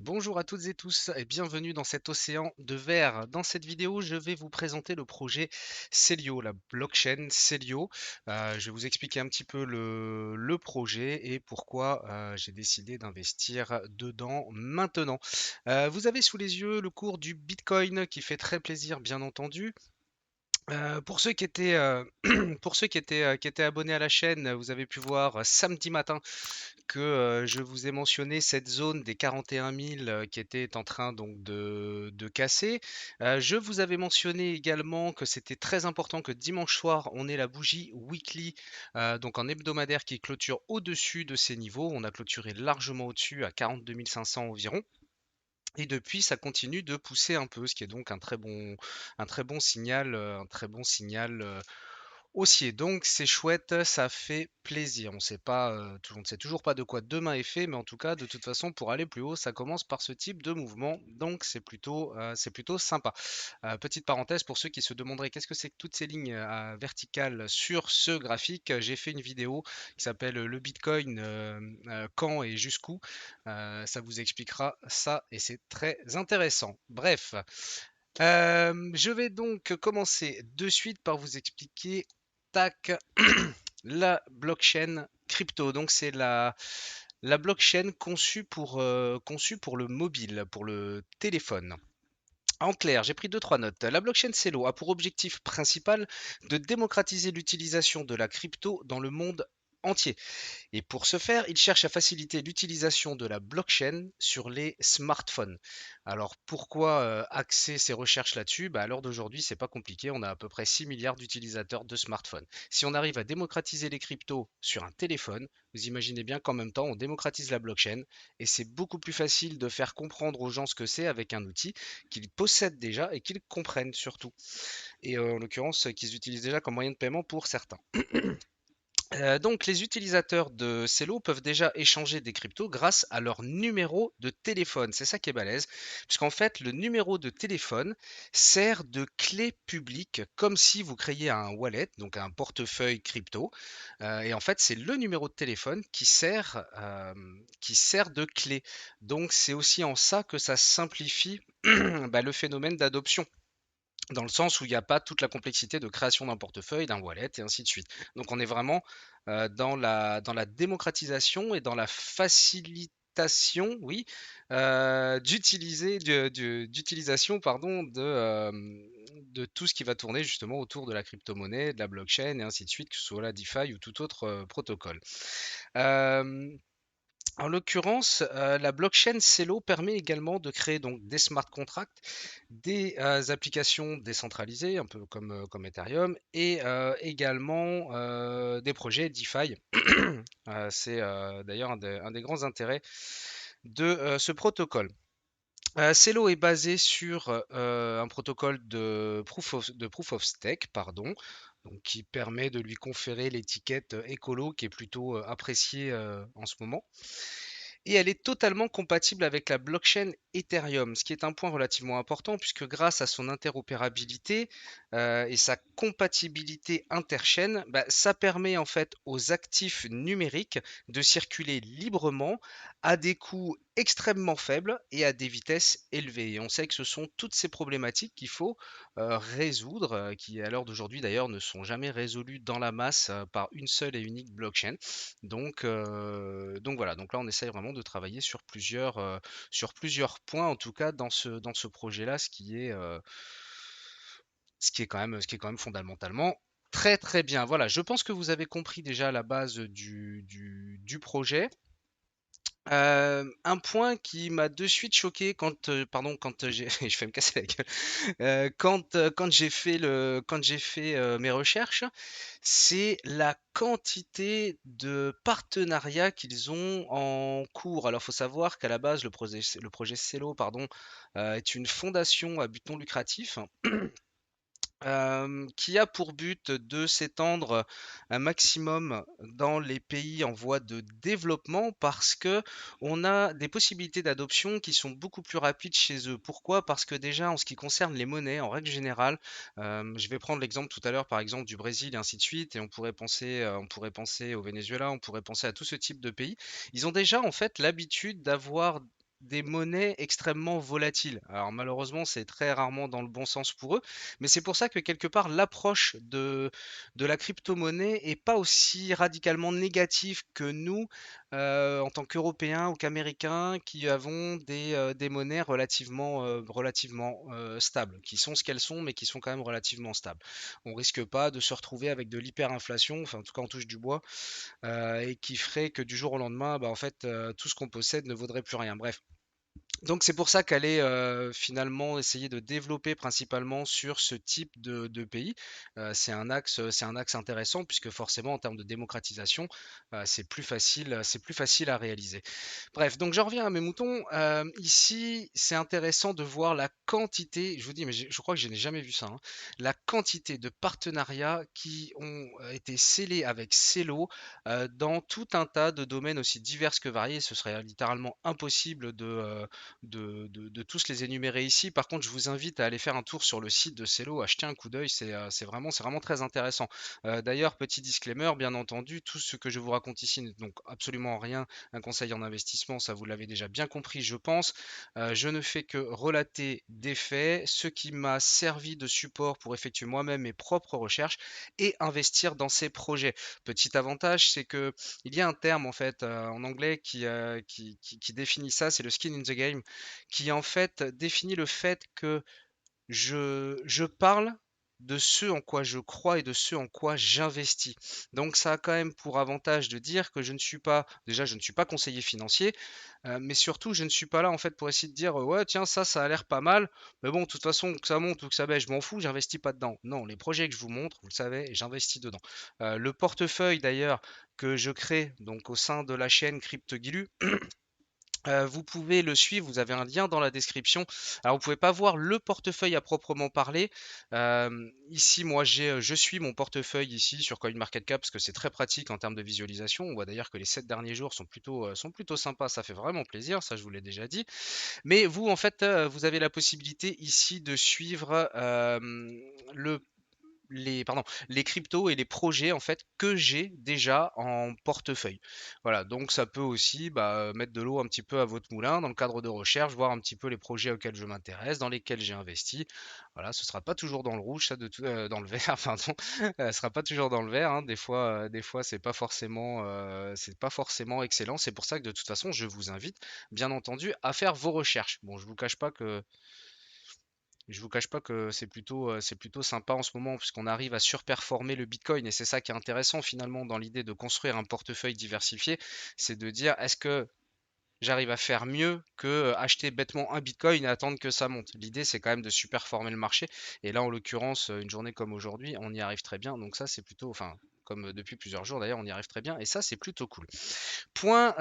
Bonjour à toutes et tous et bienvenue dans cet océan de verre. Dans cette vidéo, je vais vous présenter le projet Celio, la blockchain Celio. Je vais vous expliquer un petit peu le projet et pourquoi j'ai décidé d'investir dedans maintenant. Vous avez sous les yeux le cours du Bitcoin qui fait très plaisir, bien entendu. Pour ceux qui étaient, pour ceux qui étaient abonnés à la chaîne, vous avez pu voir samedi matin que je vous ai mentionné cette zone des 41 000 qui était en train donc de casser. Je vous avais mentionné également que c'était très important que dimanche soir, on ait la bougie weekly, donc en hebdomadaire qui clôture au-dessus de ces niveaux. On a clôturé largement au-dessus à 42 500 environ. Et depuis, ça continue de pousser un peu, ce qui est donc un très bon signal, haussier. Donc c'est chouette, ça fait plaisir. On ne sait toujours pas de quoi demain est fait, mais en tout cas, de toute façon, pour aller plus haut, ça commence par ce type de mouvement. Donc c'est plutôt sympa. Petite parenthèse pour ceux qui se demanderaient qu'est-ce que c'est que toutes ces lignes verticales sur ce graphique. J'ai fait une vidéo qui s'appelle le Bitcoin quand et jusqu'où. Ça vous expliquera ça et c'est très intéressant. Bref, je vais donc commencer de suite par vous expliquer, tac, la blockchain crypto. Donc c'est la blockchain conçue pour le mobile, pour le téléphone. En clair, j'ai pris deux, trois notes. La blockchain Celo a pour objectif principal de démocratiser l'utilisation de la crypto dans le monde entier. Et pour ce faire, il cherche à faciliter l'utilisation de la blockchain sur les smartphones. Alors pourquoi axer ses recherches là-dessus? À l'heure d'aujourd'hui, c'est pas compliqué. On a à peu près 6 milliards d'utilisateurs de smartphones. Si on arrive à démocratiser les cryptos sur un téléphone, vous imaginez bien qu'en même temps, on démocratise la blockchain et c'est beaucoup plus facile de faire comprendre aux gens ce que c'est avec un outil qu'ils possèdent déjà et qu'ils comprennent surtout. Et en l'occurrence, qu'ils utilisent déjà comme moyen de paiement pour certains. Donc, les utilisateurs de Celo peuvent déjà échanger des cryptos grâce à leur numéro de téléphone. C'est ça qui est balèze, puisqu'en fait, le numéro de téléphone sert de clé publique, comme si vous créiez un wallet, donc un portefeuille crypto. Et en fait, c'est le numéro de téléphone qui sert de clé. Donc, c'est aussi en ça que ça simplifie le phénomène d'adoption dans le sens où il n'y a pas toute la complexité de création d'un portefeuille, d'un wallet et ainsi de suite. Donc on est vraiment dans la démocratisation et dans la facilitation, oui, d'utilisation de tout ce qui va tourner justement autour de la crypto-monnaie, de la blockchain et ainsi de suite, que ce soit la DeFi ou tout autre protocole. Euh, En l'occurrence, la blockchain Celo permet également de créer donc des smart contracts, des applications décentralisées, un peu comme Ethereum, et également des projets DeFi. C'est d'ailleurs un des grands intérêts de ce protocole. Celo est basé sur un protocole de proof of stake, pardon, donc qui permet de lui conférer l'étiquette écolo qui est plutôt appréciée en ce moment. Et elle est totalement compatible avec la blockchain Ethereum, ce qui est un point relativement important puisque grâce à son interopérabilité et sa compatibilité interchaîne, ça permet en fait aux actifs numériques de circuler librement à des coûts extrêmement faibles et à des vitesses élevées. Et on sait que ce sont toutes ces problématiques qu'il faut résoudre, qui à l'heure d'aujourd'hui d'ailleurs ne sont jamais résolues dans la masse par une seule et unique blockchain. Donc voilà, donc là on essaye vraiment de travailler sur plusieurs points, en tout cas dans ce projet-là, ce qui est quand même fondamentalement très très bien. Voilà, je pense que vous avez compris déjà la base du projet. Un point qui m'a de suite choqué quand j'ai, je vais me casser la gueule, quand j'ai fait mes recherches, c'est la quantité de partenariats qu'ils ont en cours. Alors, il faut savoir qu'à la base, le projet Celo, pardon, est une fondation à but non lucratif qui a pour but de s'étendre un maximum dans les pays en voie de développement parce que on a des possibilités d'adoption qui sont beaucoup plus rapides chez eux. Pourquoi? Parce que déjà en ce qui concerne les monnaies, en règle générale, je vais prendre l'exemple tout à l'heure par exemple du Brésil et ainsi de suite, et on pourrait penser au Venezuela, on pourrait penser à tout ce type de pays. Ils ont déjà en fait l'habitude d'avoir des monnaies extrêmement volatiles. Alors malheureusement, c'est très rarement dans le bon sens pour eux, mais c'est pour ça que quelque part l'approche de la crypto-monnaie est pas aussi radicalement négative que nous, en tant qu'Européens ou qu'Américains, qui avons des monnaies relativement stables, qui sont ce qu'elles sont, mais qui sont quand même relativement stables. On risque pas de se retrouver avec de l'hyperinflation, enfin en tout cas on touche du bois, et qui ferait que du jour au lendemain, bah, en fait, tout ce qu'on possède ne vaudrait plus rien. Bref. Donc c'est pour ça qu'elle est finalement essayer de développer principalement sur ce type de pays. C'est un axe intéressant puisque forcément en termes de démocratisation, c'est plus facile à réaliser. Bref, donc je reviens à mes moutons. Ici, c'est intéressant de voir la quantité, je vous dis, mais je crois que je n'ai jamais vu ça, hein, la quantité de partenariats qui ont été scellés avec Celo dans tout un tas de domaines aussi divers que variés. Ce serait littéralement impossible de tous les énumérer ici. Par contre, je vous invite à aller faire un tour sur le site de Celo, à jeter un coup d'œil, c'est vraiment très intéressant. D'ailleurs, petit disclaimer, bien entendu, tout ce que je vous raconte ici n'est donc absolument rien un conseil en investissement, ça vous l'avez déjà bien compris, je pense. Je ne fais que relater des faits, ce qui m'a servi de support pour effectuer moi-même mes propres recherches et investir dans ces projets. Petit avantage, c'est que il y a un terme en fait en anglais qui définit ça, c'est le skin in the game, qui en fait définit le fait que je parle de ce en quoi je crois et de ce en quoi j'investis. Donc ça a quand même pour avantage de dire que je ne suis pas, déjà je ne suis pas conseiller financier, mais surtout je ne suis pas là en fait pour essayer de dire ouais tiens ça a l'air pas mal, mais bon de toute façon que ça monte ou que ça baisse, je m'en fous, j'investis pas dedans. Non, les projets que je vous montre, vous le savez, j'investis dedans. Le portefeuille d'ailleurs que je crée donc au sein de la chaîne CryptoGilu, vous pouvez le suivre, vous avez un lien dans la description. Alors vous pouvez pas voir le portefeuille à proprement parler. Ici, moi, je suis mon portefeuille ici sur CoinMarketCap parce que c'est très pratique en termes de visualisation. On voit d'ailleurs que les 7 derniers jours sont plutôt sympas. Ça fait vraiment plaisir, ça je vous l'ai déjà dit. Mais vous, en fait, vous avez la possibilité ici de suivre le les cryptos et les projets en fait que j'ai déjà en portefeuille. Voilà, donc ça peut aussi mettre de l'eau un petit peu à votre moulin dans le cadre de recherche, voir un petit peu les projets auxquels je m'intéresse, dans lesquels j'ai investi. Voilà, ce sera pas toujours dans le rouge, dans le vert, pardon, ce sera pas toujours dans le vert, hein. Des fois c'est pas forcément excellent. C'est pour ça que de toute façon, je vous invite, bien entendu, à faire vos recherches. Bon, je vous cache pas que c'est plutôt sympa en ce moment puisqu'on arrive à surperformer le Bitcoin et c'est ça qui est intéressant finalement dans l'idée de construire un portefeuille diversifié, c'est de dire est-ce que j'arrive à faire mieux que acheter bêtement un Bitcoin et attendre que ça monte. L'idée c'est quand même de superformer le marché et là en l'occurrence une journée comme aujourd'hui on y arrive très bien donc ça c'est plutôt enfin comme depuis plusieurs jours d'ailleurs on y arrive très bien et ça c'est plutôt cool. Point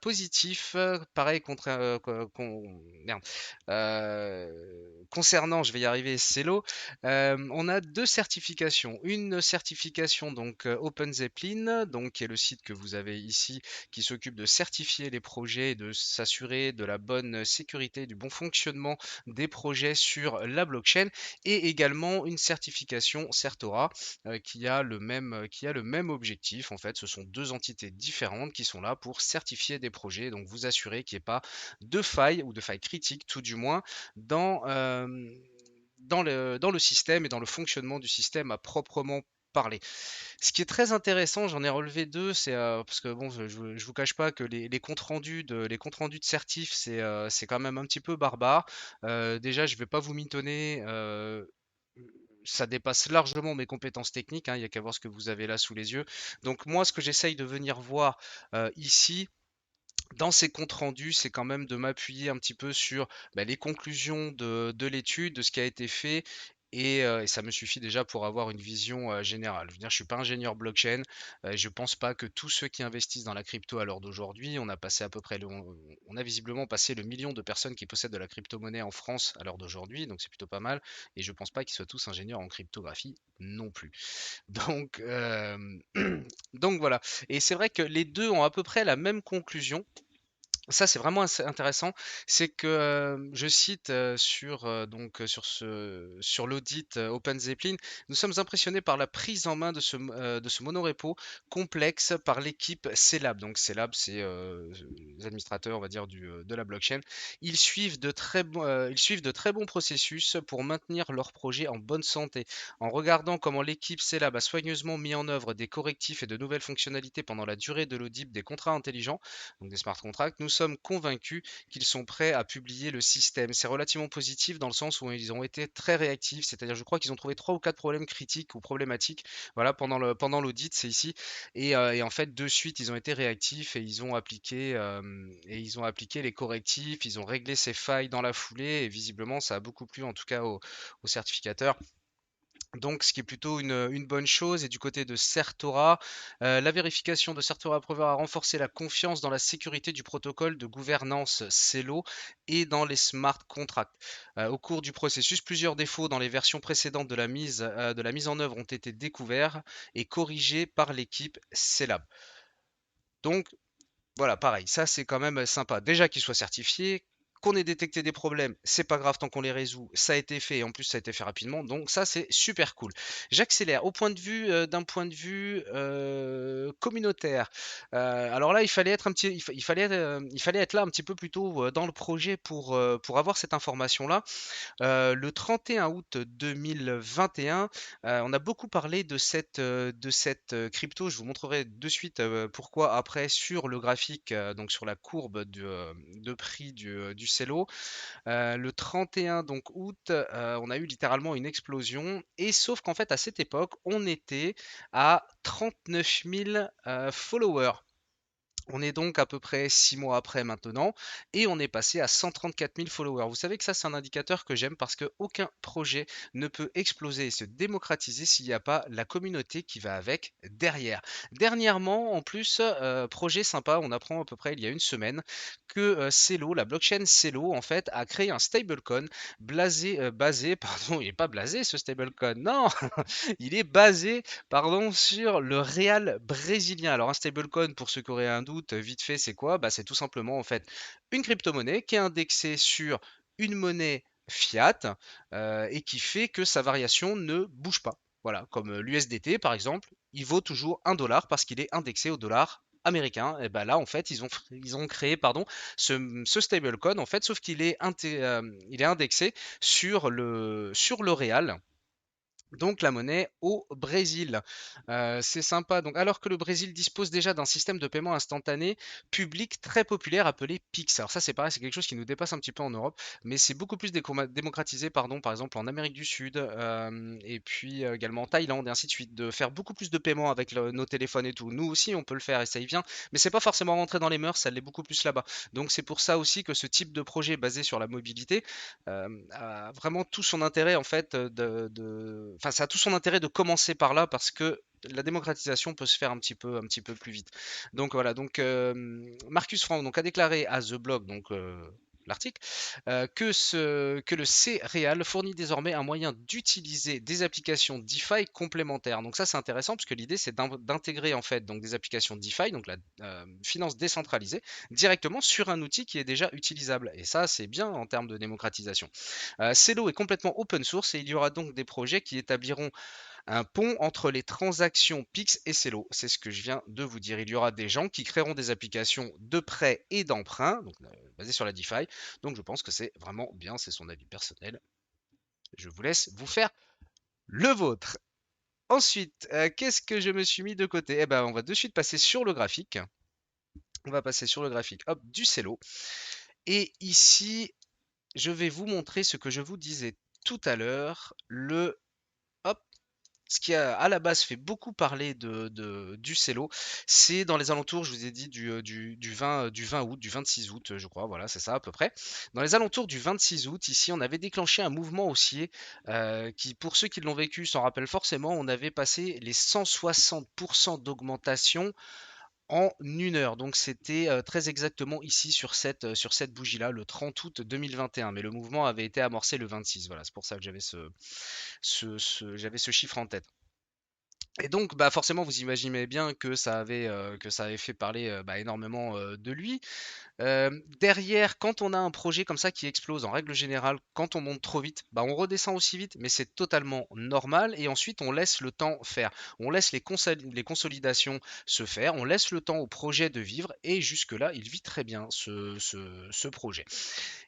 positif, pareil merde, concernant, je vais y arriver, Celo, on a 2 certifications. Une certification donc Open Zeppelin, donc qui est le site que vous avez ici, qui s'occupe de certifier les projets et de s'assurer de la bonne sécurité, du bon fonctionnement des projets sur la blockchain et également une certification Certora, qui a le même objectif. En fait, ce sont 2 entités différentes qui sont là pour certifier des projets, donc vous assurer qu'il n'y ait pas de failles ou de failles critiques, tout du moins, dans, dans le système et dans le fonctionnement du système à proprement parler. Ce qui est très intéressant, j'en ai relevé deux, c'est parce que bon, je vous cache pas que les comptes rendus de certif, c'est quand même un petit peu barbare. Déjà, je vais pas vous mitonner. Ça dépasse largement mes compétences techniques, hein, il n'y a qu'à voir ce que vous avez là sous les yeux. Donc moi, ce que j'essaye de venir voir ici, dans ces comptes rendus, c'est quand même de m'appuyer un petit peu sur les conclusions de l'étude, de ce qui a été fait. Et ça me suffit déjà pour avoir une vision générale. Je veux dire, je suis pas ingénieur blockchain. Je pense pas que tous ceux qui investissent dans la crypto à l'heure d'aujourd'hui, on a passé à peu près, on a visiblement passé le million de personnes qui possèdent de la crypto-monnaie en France à l'heure d'aujourd'hui, donc c'est plutôt pas mal. Et je pense pas qu'ils soient tous ingénieurs en cryptographie non plus. Donc, donc voilà. Et c'est vrai que les deux ont à peu près la même conclusion. Ça, c'est vraiment assez intéressant. C'est que, je cite, sur l'audit, Open «Nous sommes impressionnés par la prise en main de ce monorepo complexe par l'équipe Celab». Donc Celab, c'est, les administrateurs, on va dire, de la blockchain. Ils suivent de très bons processus pour maintenir leur projet en bonne santé. En regardant comment l'équipe Celab a soigneusement mis en œuvre des correctifs et de nouvelles fonctionnalités pendant la durée de l'audit des contrats intelligents, donc des smart contracts, nous sommes convaincus qu'ils sont prêts à publier le système. C'est relativement positif dans le sens où ils ont été très réactifs, c'est-à-dire je crois qu'ils ont trouvé trois ou quatre problèmes critiques ou problématiques, voilà, pendant l'audit, c'est ici, et en fait de suite ils ont été réactifs et ils ont appliqué les correctifs, ils ont réglé ces failles dans la foulée et visiblement ça a beaucoup plu en tout cas aux certificateurs. Donc, ce qui est plutôt une bonne chose. Et du côté de Certora, la vérification de Certora Approver a renforcé la confiance dans la sécurité du protocole de gouvernance Celo et dans les smart contracts. Au cours du processus, plusieurs défauts dans les versions précédentes de la mise en œuvre ont été découverts et corrigés par l'équipe Celab. Donc, voilà, pareil, ça c'est quand même sympa. Déjà qu'il soit certifié, qu'on ait détecté des problèmes, c'est pas grave tant qu'on les résout. Ça a été fait et en plus ça a été fait rapidement, donc ça c'est super cool. J'accélère au point de vue d'un point de vue communautaire. Alors là, il fallait être un petit, il fallait être là un petit peu plus tôt dans le projet pour avoir cette information-là. Le 31 août 2021, on a beaucoup parlé de cette crypto. Je vous montrerai de suite pourquoi après sur le graphique, donc sur la courbe de prix du Celo. Le 31 donc août, on a eu littéralement une explosion. Et sauf qu'en fait, à cette époque, on était à 39 000 followers. On est donc à peu près 6 mois après maintenant et on est passé à 134 000 followers. Vous savez que ça, c'est un indicateur que j'aime parce qu'aucun projet ne peut exploser et se démocratiser s'il n'y a pas la communauté qui va avec derrière. Dernièrement, en plus, projet sympa, on apprend à peu près il y a une semaine que Celo, la blockchain Celo, en fait, a créé un stablecoin pardon, il n'est pas blasé ce stablecoin, non, il est basé sur le Real brésilien. Alors un stablecoin, pour ceux qui auraient un doute, vite fait, c'est quoi? Bah, c'est tout simplement en fait une crypto-monnaie qui est indexée sur une monnaie fiat et qui fait que sa variation ne bouge pas. Voilà, comme l'USDT par exemple, il vaut toujours 1 dollar parce qu'il est indexé au dollar américain. Et ben là, en fait, ils ont créé ce stablecoin, en fait, sauf il est indexé sur le Real, donc la monnaie au Brésil. C'est sympa. Donc, alors que le Brésil dispose déjà d'un système de paiement instantané public très populaire appelé Pix. Alors ça c'est pareil, c'est quelque chose qui nous dépasse un petit peu en Europe, mais c'est beaucoup plus démocratisé, pardon, par exemple en Amérique du Sud, et puis également en Thaïlande et ainsi de suite, de faire beaucoup plus de paiements avec nos téléphones et tout. Nous aussi on peut le faire et ça y vient, mais c'est pas forcément rentré dans les mœurs, ça l'est beaucoup plus là-bas. Donc c'est pour ça aussi que ce type de projet basé sur la mobilité a vraiment tout son intérêt en fait enfin ça a tout son intérêt de commencer par là parce que la démocratisation peut se faire un petit peu plus vite. Donc voilà, donc Marcus Frank donc, a déclaré à The Blog, donc l'article, que le C-Real fournit désormais un moyen d'utiliser des applications DeFi complémentaires. Donc ça c'est intéressant parce que l'idée c'est d'intégrer en fait donc des applications DeFi, donc la finance décentralisée, directement sur un outil qui est déjà utilisable. Et ça c'est bien en termes de démocratisation. Celo est complètement open source et il y aura donc des projets qui établiront un pont entre les transactions Pix et Celo. C'est ce que je viens de vous dire. Il y aura des gens qui créeront des applications de prêt et d'emprunt, donc basées sur la DeFi. Donc je pense que c'est vraiment bien, c'est son avis personnel. Je vous laisse vous faire le vôtre. Ensuite, qu'est-ce que je me suis mis de côté? Eh ben, on va de suite passer sur le graphique. On va passer sur le graphique, hop, du Celo. Et ici, je vais vous montrer ce que je vous disais tout à l'heure, hop, ce qui a à la base fait beaucoup parler du Cello, c'est dans les alentours, je vous ai dit, du 20 août, du 26 août, je crois, voilà, c'est ça à peu près. Dans les alentours du 26 août, ici, on avait déclenché un mouvement haussier qui, pour ceux qui l'ont vécu, s'en rappellent forcément, on avait passé les 160% d'augmentation en 1 heure. Donc c'était très exactement ici sur cette bougie-là, le 30 août 2021. Mais le mouvement avait été amorcé le 26. Voilà, c'est pour ça que j'avais j'avais ce chiffre en tête. Et donc, bah, forcément, vous imaginez bien que ça avait fait parler bah, énormément de lui. Derrière, quand on a un projet comme ça qui explose, en règle générale, quand on monte trop vite, bah, on redescend aussi vite, mais c'est totalement normal. Et ensuite, on laisse le temps faire. On laisse les consolidations se faire. On laisse le temps au projet de vivre. Et jusque-là, il vit très bien ce projet.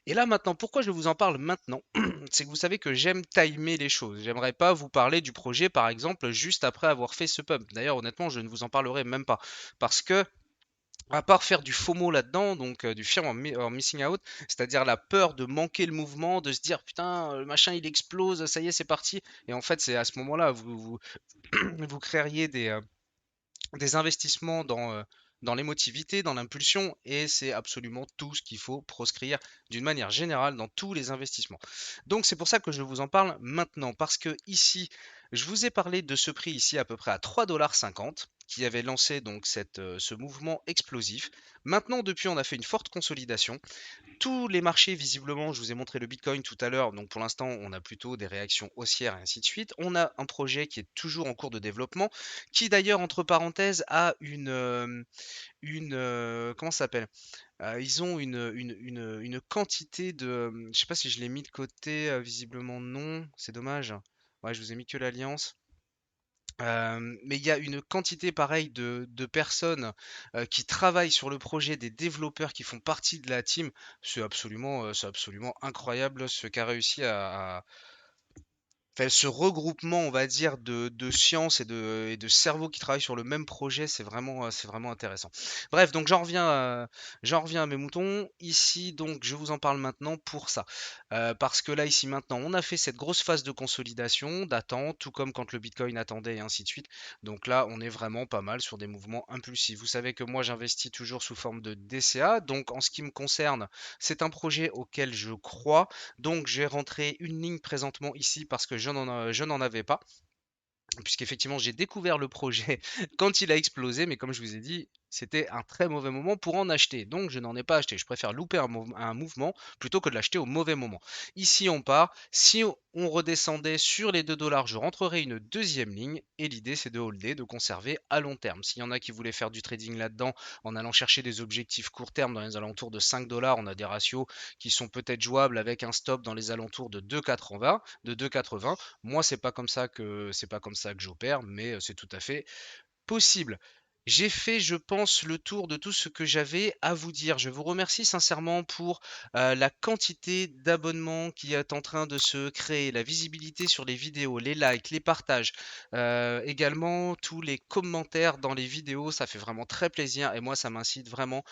Et là maintenant, pourquoi je vous en parle maintenant? C'est que vous savez que j'aime timer les choses. J'aimerais pas vous parler du projet, par exemple, juste après avoir fait ce pump. D'ailleurs, honnêtement, je ne vous en parlerai même pas. Parce que à part faire du FOMO là-dedans, donc du fear of missing out, c'est-à-dire la peur de manquer le mouvement, de se dire putain, le machin il explose, ça y est, c'est parti. Et en fait, c'est à ce moment-là, vous créeriez des investissements dans l'émotivité, dans l'impulsion, et c'est absolument tout ce qu'il faut proscrire d'une manière générale dans tous les investissements. Donc c'est pour ça que je vous en parle maintenant, parce que ici, je vous ai parlé de ce prix ici à peu près à 3,50 $ qui avait lancé donc ce mouvement explosif. Maintenant, depuis, on a fait une forte consolidation. Tous les marchés, visiblement, je vous ai montré le Bitcoin tout à l'heure, donc pour l'instant, on a plutôt des réactions haussières et ainsi de suite. On a un projet qui est toujours en cours de développement, qui d'ailleurs, entre parenthèses, a comment ça s'appelle? Ils ont une quantité de, je sais pas si je l'ai mis de côté, visiblement non, c'est dommage. Ouais, je vous ai mis que l'alliance. Mais il y a une quantité pareille de personnes qui travaillent sur le projet, des développeurs qui font partie de la team. C'est absolument incroyable ce qu'a réussi enfin, ce regroupement, on va dire, de sciences et de cerveaux qui travaillent sur le même projet, c'est vraiment intéressant. Bref, donc j'en reviens à mes moutons. Ici, donc, je vous en parle maintenant pour ça. Parce que là, ici, maintenant, on a fait cette grosse phase de consolidation, d'attente, tout comme quand le Bitcoin attendait et ainsi de suite. Donc là, on est vraiment pas mal sur des mouvements impulsifs. Vous savez que moi, j'investis toujours sous forme de DCA. Donc, en ce qui me concerne, c'est un projet auquel je crois. Donc j'ai rentré une ligne présentement ici parce que je n'en avais pas puisqu'effectivement j'ai découvert le projet quand il a explosé, mais comme je vous ai dit, c'était un très mauvais moment pour en acheter. Donc je n'en ai pas acheté. Je préfère louper un mouvement plutôt que de l'acheter au mauvais moment. Ici on part. Si on redescendait sur les 2 dollars, je rentrerai une deuxième ligne. Et l'idée c'est de holder, de conserver à long terme. S'il y en a qui voulaient faire du trading là-dedans en allant chercher des objectifs court terme dans les alentours de 5 dollars, on a des ratios qui sont peut-être jouables avec un stop dans les alentours de 2,80, de 2,80. Moi, c'est pas comme ça que j'opère, mais c'est tout à fait possible. J'ai fait, je pense, le tour de tout ce que j'avais à vous dire. Je vous remercie sincèrement pour la quantité d'abonnements qui est en train de se créer, la visibilité sur les vidéos, les likes, les partages, également tous les commentaires dans les vidéos. Ça fait vraiment très plaisir et moi, ça m'incite vraiment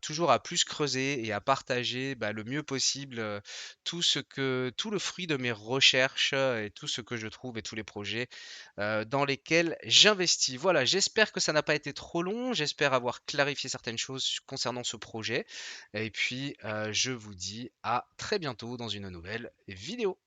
toujours à plus creuser et à partager bah, le mieux possible tout le fruit de mes recherches et tout ce que je trouve et tous les projets dans lesquels j'investis. Voilà, j'espère que ça n'a pas été trop long, j'espère avoir clarifié certaines choses concernant ce projet. Et puis, je vous dis à très bientôt dans une nouvelle vidéo.